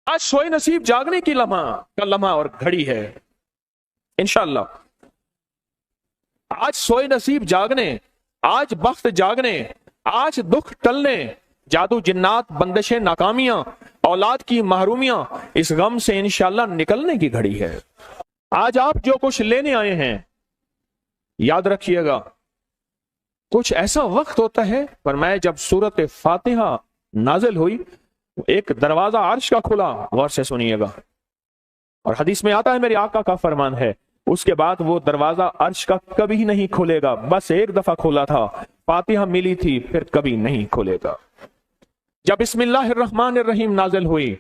आज सोए नसीब जागने की लम्हा और घड़ी है इंशाअल्लाह। आज सोए नसीब जागने, आज वक्त जागने, आज दुख टलने, जादू जिन्नात बंदिशें नाकामियां, औलाद की महरूमियां, इस गम से इंशाअल्लाह निकलने की घड़ी है। आज आप जो कुछ लेने आए हैं, याद रखिएगा कुछ ऐसा वक्त होता है, फरमाया जब सूरत फातिहा नाजिल हुई एक दरवाजा अर्श का खुला, गौर से सुनिएगा, और हदीस में आता है मेरे आका का फरमान है, उसके बाद वो दरवाजा अर्श का कभी नहीं खुलेगा, बस एक दफा खुला था, फातिहा मिली थी, फिर कभी नहीं खुलेगा। जब बिस्मिल्लाहिर्रहमानिर्रहीम नाजिल हुई,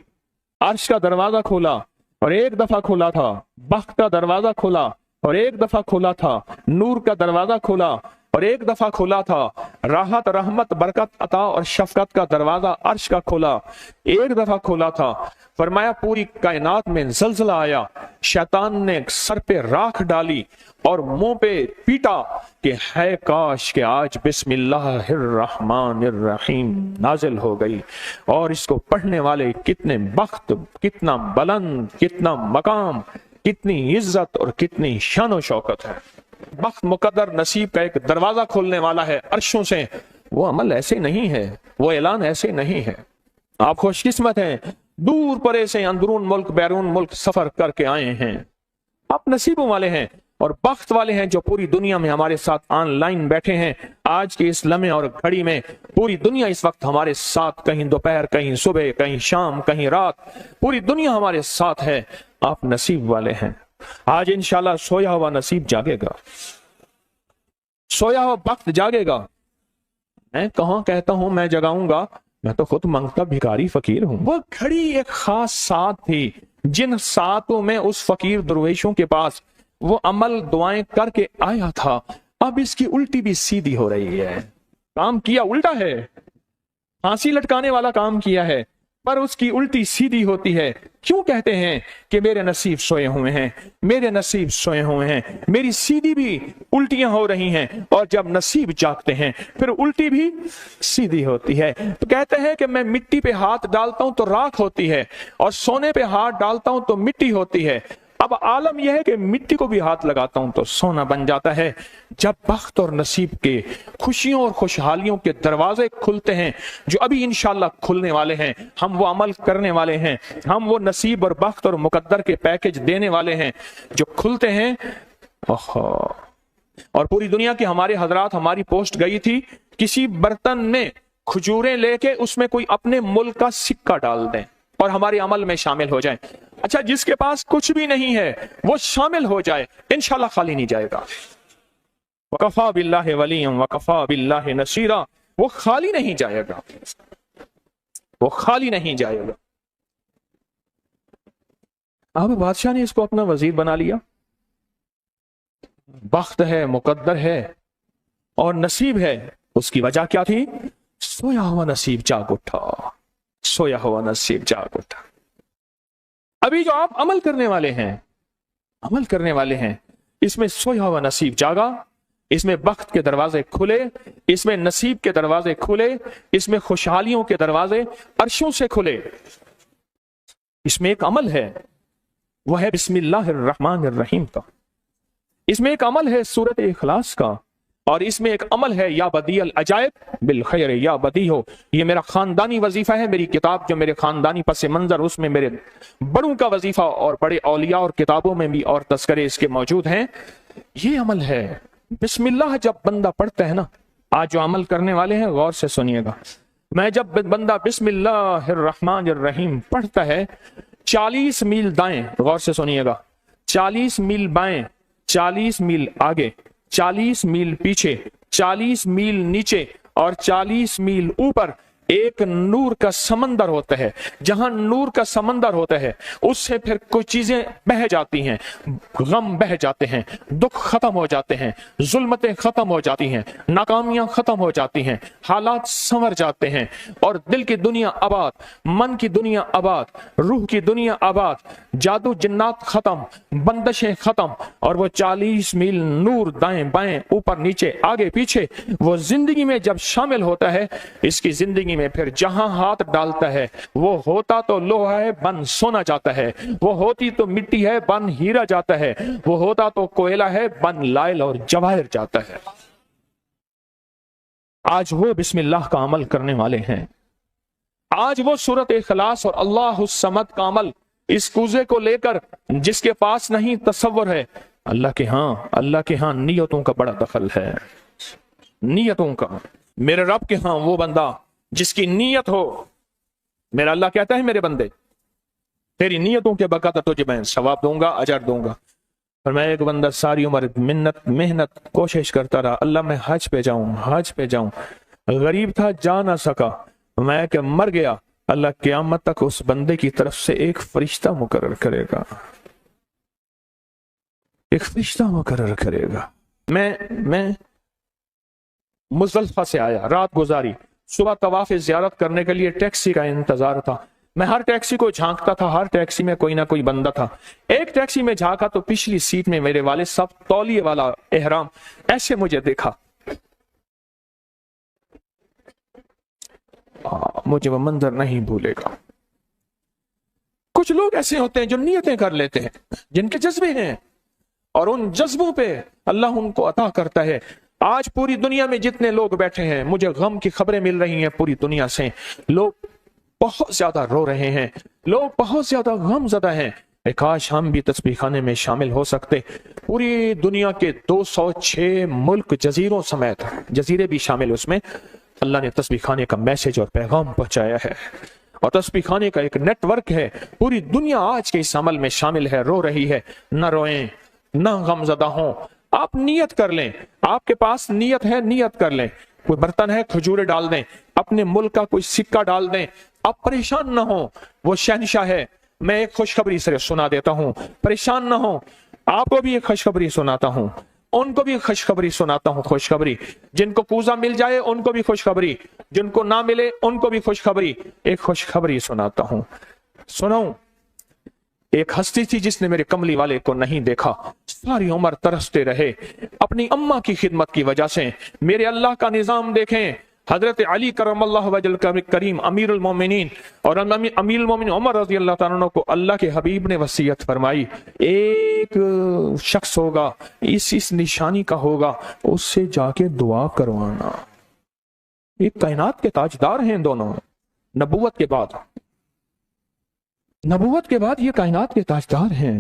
अर्श का दरवाजा खुला और एक दफा खुला था, बख्त का दरवाजा खुला और एक दफा खुला था, नूर का दरवाजा खुला और एक दफा खुला था, राहत रहमत बरकत अता और शफकत का दरवाजा अर्श का खुला, एक दफा खुला था। फरमाया पूरी कायनात में जलजला आया, शैतान ने सर पे राख डाली और मुंह पे पीटा कि है काश के आज बिस्मिल्लाहिर्रहमानिर्रहीम नाजिल हो गई, और इसको पढ़ने वाले कितने बख्त, कितना बुलंद, कितना मकाम, कितनी इज्जत और कितनी शान और शौकत है। वक्त मुकद्दर नसीब का एक दरवाजा खोलने वाला है अर्शों से। वो अमल ऐसे नहीं है, वो ऐलान ऐसे नहीं है। आप खुशकिस्मत हैं, दूर परे से अंदरून मुल्क बैरून मुल्क सफर करके आए हैं, आप नसीबों वाले हैं और बख्त वाले हैं जो पूरी दुनिया में हमारे साथ ऑनलाइन बैठे हैं। आज के इस लम्हे और घड़ी में पूरी दुनिया इस वक्त हमारे साथ, कहीं दोपहर, कहीं सुबह, कहीं शाम, कहीं रात, पूरी दुनिया हमारे साथ है। आप नसीब वाले हैं। आज इंशाल्लाह सोया हुआ नसीब जागेगा, सोया हुआ वक्त जागेगा। मैं कहां कहता हूं मैं जगाऊंगा, मैं तो खुद मांगता भिखारी फकीर हूं। वो घड़ी एक खास साथ थी, जिन सातों में उस फकीर दरवेशों के पास वो अमल दुआएं करके आया था, अब इसकी उल्टी भी सीधी हो रही है। काम किया उल्टा है, फांसी लटकाने वाला काम किया है, पर उसकी उल्टी सीधी होती है। क्यों कहते हैं कि मेरे नसीब सोए हुए हैं, मेरे नसीब सोए हुए हैं, मेरी सीधी भी उल्टियां हो रही हैं, और जब नसीब जागते हैं फिर उल्टी भी सीधी होती है। तो कहते हैं कि मैं मिट्टी पे हाथ डालता हूं तो राख होती है, और सोने पे हाथ डालता हूं तो मिट्टी होती है। अब आलम यह है कि मिट्टी को भी हाथ लगाता हूं तो सोना बन जाता है। जब बख्त और नसीब के खुशियों और खुशहालियों के दरवाजे खुलते हैं, जो अभी इंशाल्लाह खुलने वाले हैं, हम वो अमल करने वाले हैं, हम वो नसीब और बख्त और मुकद्दर के पैकेज देने वाले हैं जो खुलते हैं। और पूरी दुनिया की हमारे हजरात, हमारी पोस्ट गई थी, किसी बर्तन में खजूरें लेके उसमें कोई अपने मुल्क का सिक्का डाल दें और हमारे अमल में शामिल हो जाए। अच्छा, जिसके पास कुछ भी नहीं है वो शामिल हो जाए, इंशाल्लाह खाली नहीं जाएगा। वकफा बिल्लाहि वलिय्यन वकफा बिल्लाहि नसीरा, वो खाली नहीं जाएगा, वो खाली नहीं जाएगा। अब बादशाह ने इसको अपना वजीर बना लिया। बख्त है, मुकद्दर है और नसीब है। उसकी वजह क्या थी? सोया हुआ नसीब जाग उठा, सोया हुआ नसीब जाग उठा। अभी जो आप अमल करने वाले हैं, अमल करने वाले हैं, इसमें सोया हुआ नसीब जागा, इसमें बख्त के दरवाजे खुले, इसमें नसीब के दरवाजे खुले, इसमें खुशहालियों के दरवाजे अर्शों से खुले। इसमें एक अमल है, वह है बिस्मिल्लाहिर्रहमानिर्रहीम का। इसमें एक अमल है सूरत इखलास का, और इसमें एक अमल है या बदीअल अजायब बिल खैर या बदी हो। ये मेरा खानदानी वजीफा है, मेरी किताब जो मेरे खानदानी पस मंजर, उसमें मेरे बड़ों का वजीफा और बड़े औलिया और किताबों में भी और तस्करे इसके मौजूद हैं। ये अमल है बिस्मिल्लाह। जब बंदा पढ़ता है ना, आज जो अमल करने वाले हैं गौर से सुनिएगा, मैं जब बंदा बिस्मिल्लाहिर्रहमानिर्रहीम पढ़ता है, 40 मील दाएं, गौर से सुनिएगा, 40 मील बाएं, 40 मील आगे, 40 मील पीछे, 40 मील नीचे और 40 मील ऊपर एक नूर का समंदर होता है। जहां नूर का समंदर होता है उससे फिर कुछ चीजें बह जाती हैं, गम बह जाते हैं, दुख खत्म हो जाते हैं, जुल्मतें खत्म हो जाती हैं, नाकामियां खत्म हो जाती हैं, हालात संवर जाते हैं, और दिल की दुनिया आबाद, मन की दुनिया आबाद, रूह की दुनिया आबाद, जादू जिन्नात खत्म, बंदिशें खत्म, और वो 40 मील नूर दाएं बाएं ऊपर नीचे आगे पीछे वो जिंदगी में जब शामिल होता है, इसकी जिंदगी میں پھر جہاں ہاتھ ڈالتا ہے وہ ہوتا تو لوہا ہے بن سونا جاتا ہے، وہ ہوتی تو مٹی ہے بن ہیرا جاتا ہے، وہ ہوتا تو کوئلہ ہے بن لائل اور جواہر جاتا ہے۔ آج وہ بسم اللہ کا عمل کرنے والے ہیں، آج وہ سورت اخلاص اور اللہ الصمد کا عمل اس کوزے کو لے کر جس کے پاس نہیں تصور ہے، اللہ کے ہاں نیتوں کا بڑا دخل ہے، نیتوں کا۔ میرے رب کے ہاں وہ بندہ جس کی نیت ہو، میرا اللہ کہتا ہے میرے بندے تیری نیتوں کے بقدر تجھے میں ثواب دوں گا، اجر دوں گا۔ اور میں ایک بندہ ساری عمر محنت کوشش کرتا رہا، اللہ میں حج پہ جاؤں، غریب تھا جا نہ سکا، میں کہ مر گیا، اللہ قیامت تک اس بندے کی طرف سے ایک فرشتہ مقرر کرے گا، ایک فرشتہ مقرر کرے گا۔ میں مزدلفہ سے آیا، رات گزاری، صبح طواف زیارت کرنے کے لیے ٹیکسی کا انتظار تھا، میں ہر ٹیکسی کو جھانکتا تھا، ہر ٹیکسی میں کوئی نہ کوئی بندہ تھا۔ ایک ٹیکسی میں جھانکا تو پچھلی سیٹ میں میرے والد صاحب تولیے والا احرام، ایسے مجھے دیکھا، مجھے وہ منظر نہیں بھولے گا۔ کچھ لوگ ایسے ہوتے ہیں جو نیتیں کر لیتے ہیں، جن کے جذبے ہیں، اور ان جذبوں پہ اللہ ان کو عطا کرتا ہے۔ آج پوری دنیا میں جتنے لوگ بیٹھے ہیں، مجھے غم کی خبریں مل رہی ہیں پوری دنیا سے، لوگ بہت زیادہ رو رہے ہیں، لوگ بہت زیادہ غم زدہ ہیں۔ کاش ہم بھی تسبیح خانے میں شامل ہو سکتے۔ پوری دنیا کے 206 ملک جزیروں سمیت، جزیرے بھی شامل اس میں، اللہ نے تسبیح خانے کا میسج اور پیغام پہنچایا ہے، اور تسبیح خانے کا ایک نیٹ ورک ہے، پوری دنیا آج کے اس عمل میں شامل ہے، رو رہی ہے۔ نہ روئیں، نہ غم زدہ ہوں، آپ نیت کر لیں، آپ کے پاس نیت ہے، نیت کر لیں، کوئی برتن ہے کھجورے ڈال دیں، اپنے ملک کا کوئی سکہ ڈال دیں، آپ پریشان نہ ہوں، وہ شہنشاہ ہے۔ میں ایک خوشخبری سے سنا دیتا ہوں، پریشان نہ ہوں، آپ کو بھی ایک خوشخبری سناتا ہوں، ان کو بھی خوشخبری سناتا ہوں، خوشخبری، جن کو کوزہ مل جائے ان کو بھی خوشخبری، جن کو نہ ملے ان کو بھی خوشخبری۔ ایک خوشخبری سناتا ہوں، سناؤں؟ ایک ہستی تھی جس نے میرے کملی والے کو نہیں دیکھا، ساری عمر ترستے رہے اپنی اماں کی خدمت کی وجہ سے۔ میرے اللہ کا نظام دیکھیں، حضرت علی کرم اللہ وجل کریم امیر المومنین، اور امیر المومنین عمر رضی اللہ تعالیٰ عنہ کو اللہ کے حبیب نے وصیت فرمائی، ایک شخص ہوگا اس نشانی کا ہوگا، اس سے جا کے دعا کروانا۔ ایک کائنات کے تاجدار ہیں دونوں، نبوت کے بعد یہ کائنات کے تاجدار ہیں،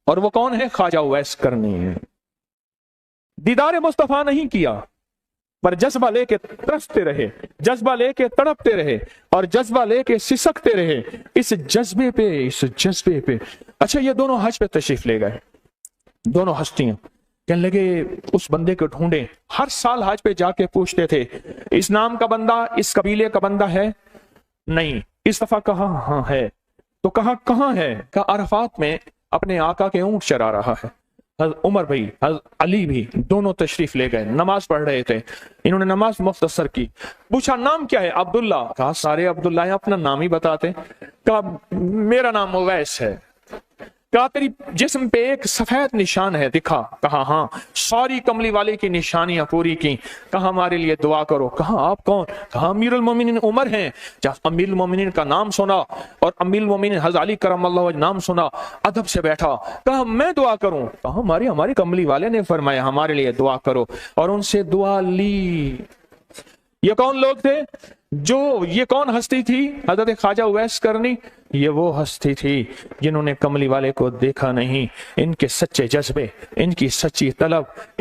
اور وہ کون ہے؟ خواجہ اویس کرنی۔ دیدار مصطفیٰ نہیں کیا، پر جذبہ لے کے ترستے رہے، جذبہ لے کے تڑپتے رہے، اور جذبہ لے کے سسکتے رہے، اس جذبے پہ۔ اچھا، یہ دونوں حج پہ تشریف لے گئے، دونوں ہستیاں، کہنے لگے اس بندے کو ڈھونڈیں۔ ہر سال حج پہ جا کے پوچھتے تھے، اس نام کا بندہ، اس قبیلے کا بندہ ہے؟ نہیں۔ اس دفعہ کہا ہاں ہے، تو کہا کہاں ہے؟ کہا عرفات میں اپنے آقا کے اونٹ چرا رہا ہے۔ حضرت عمر بھی، حضرت علی بھی، دونوں تشریف لے گئے، نماز پڑھ رہے تھے، انہوں نے نماز مختصر کی، پوچھا نام کیا ہے؟ عبداللہ۔ کہا سارے عبداللہ ہیں، اپنا نام ہی بتاتے۔ کہا میرا نام اویس ہے۔ کہا تیری جسم پہ ایک سفید نشان ہے، دکھا۔ کہا ہاں، ساری کملی والے کی نشانیاں پوری کی۔ کہا ہمارے لیے دعا کرو۔ کہا آپ کون؟ کہا امیر المومنین عمر ہیں۔ جب امیر المومنین کا نام سنا اور امیر المومنین حضرت علی کرم اللہ وجہ نام سنا، ادب سے بیٹھا۔ کہا میں دعا کروں؟ کہا ہمارے کملی والے نے فرمایا ہمارے لیے دعا کرو، اور ان سے دعا لی۔ یہ کون لوگ تھے؟ یہ کون ہستی تھی؟ حضرت خواجہ اویس کرنی۔ یہ وہ ہستی تھی جنہوں نے کملی والے کو دیکھا نہیں، ان کے سچے جذبے، ان کی سچی طلب،